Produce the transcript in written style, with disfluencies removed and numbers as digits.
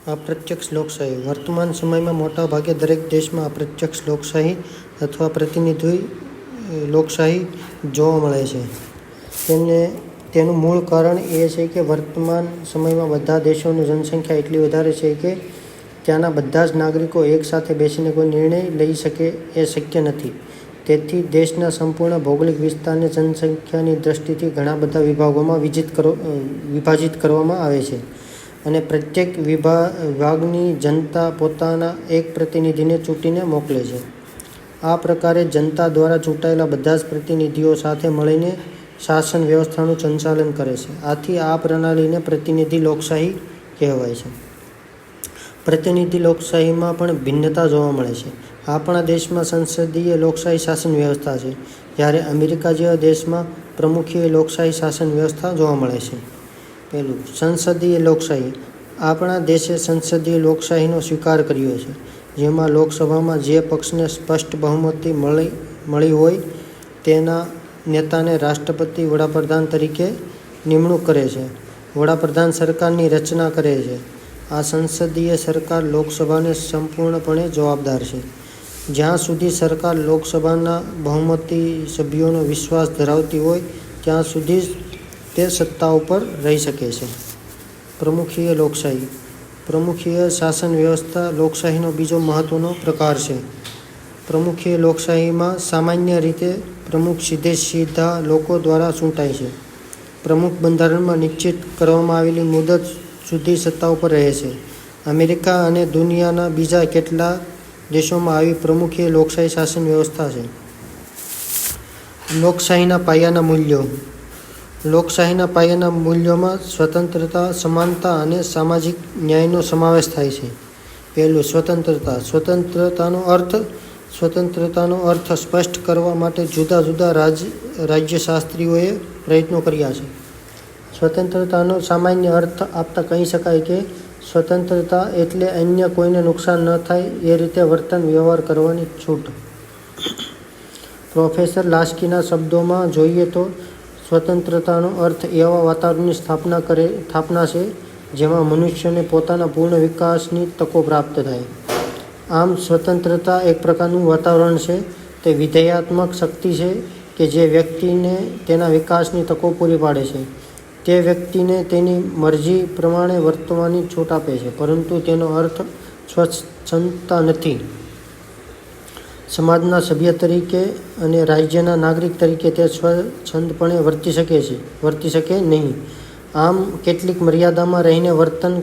અપ્રત્યક્ષ લોકશાહી વર્તમાન સમયમાં મોટાભાગે દરેક દેશમાં અપ્રત્યક્ષ લોકશાહી અથવા પ્રતિનિધિ લોકશાહી જોવા મળે છે. તેનું મૂળ કારણ એ છે કે વર્તમાન સમયમાં બધા દેશોની જનસંખ્યા એટલી વધારે છે કે ત્યાંના બધા જ નાગરિકો એકસાથે બેસીને કોઈ નિર્ણય લઈ શકે એ શક્ય નથી. તેથી દેશના સંપૂર્ણ ભૌગોલિક વિસ્તારને જનસંખ્યાની દ્રષ્ટિથી ઘણા બધા વિભાગોમાં વિભાજિત કરવામાં આવે છે અને પ્રત્યેક વિભાગની જનતા પોતાના એક પ્રતિનિધિને ચૂંટીને મોકલે છે. આ પ્રકારે જનતા દ્વારા ચૂંટાયેલા બધા જ પ્રતિનિધિઓ સાથે મળીને શાસન વ્યવસ્થાનું સંચાલન કરે છે. આથી આ પ્રણાલીને પ્રતિનિધિ લોકશાહી કહેવાય છે. પ્રતિનિધિ લોકશાહીમાં પણ ભિન્નતા જોવા મળે છે. આપણા દેશમાં સંસદીય લોકશાહી શાસન વ્યવસ્થા છે, જ્યારે અમેરિકા જેવા દેશમાં પ્રમુખીય લોકશાહી શાસન વ્યવસ્થા જોવા મળે છે. પહેલું, સંસદીય લોકશાહી. આપણા દેશે સંસદીય લોકશાહીનો સ્વીકાર કર્યો છે, જેમાં લોકસભામાં જે પક્ષને સ્પષ્ટ બહુમતી મળી હોય તેના નેતાને રાષ્ટ્રપતિ વડાપ્રધાન તરીકે નિમણૂક કરે છે. વડાપ્રધાન સરકારની રચના કરે છે. આ સંસદીય સરકાર લોકસભાને સંપૂર્ણપણે જવાબદાર છે. જ્યાં સુધી સરકાર લોકસભાના બહુમતી સભ્યોનો વિશ્વાસ ધરાવતી હોય ત્યાં સુધી તે સત્તા ઉપર રહી શકે છે. પ્રમુખીય લોકશાહી. પ્રમુખીય શાસન વ્યવસ્થા લોકશાહીનો બીજો મહત્વનો પ્રકાર છે. પ્રમુખીય લોકશાહીમાં સામાન્ય રીતે પ્રમુખ સીધા લોકો દ્વારા ચૂંટાય છે. પ્રમુખ બંધારણમાં નિશ્ચિત કરવામાં આવેલી મુદત સુધી સત્તા ઉપર રહે છે. અમેરિકા અને દુનિયાના બીજા કેટલાક દેશોમાં આવી પ્રમુખીય લોકશાહી શાસન વ્યવસ્થા છે. લોકશાહીના પાયાના મૂલ્યો. લોકશાહીના પાયાના મૂલ્યોમાં સ્વતંત્રતા, સમાનતા અને સામાજિક ન્યાયનો સમાવેશ થાય છે. પહેલું, સ્વતંત્રતા. સ્વતંત્રતાનો અર્થ સ્પષ્ટ કરવા માટે જુદા જુદા રાજ્યશાસ્ત્રીઓએ પ્રયત્નો કર્યા છે. સ્વતંત્રતાનો સામાન્ય અર્થ આપતા કહી શકાય કે સ્વતંત્રતા એટલે અન્ય કોઈને નુકસાન ન થાય એ રીતે વર્તન વ્યવહાર કરવાની છૂટ. પ્રોફેસર લાસ્કીના શબ્દોમાં જોઈએ તો સ્વતંત્રતાનો અર્થ એવા વાતાવરણની સ્થાપના છે જેમાં મનુષ્યને પોતાના પૂર્ણ વિકાસની તકો પ્રાપ્ત થાય. આમ સ્વતંત્રતા એક પ્રકારનું વાતાવરણ છે. તે વિધેયાત્મક શક્તિ છે કે જે વ્યક્તિને તેના વિકાસની તકો પૂરી પાડે છે. તે વ્યક્તિને તેની મરજી પ્રમાણે વર્તવાની છૂટ આપે છે, પરંતુ તેનો અર્થ સ્વચ્છંદતા નથી. સમાજના સભ્ય તરીકે અને રાજ્યના નાગરિક તરીકે તે સ્વચ્છંદપણે વર્તી શકે નહીં. આમ કેટલીક મર્યાદામાં રહીને વર્તન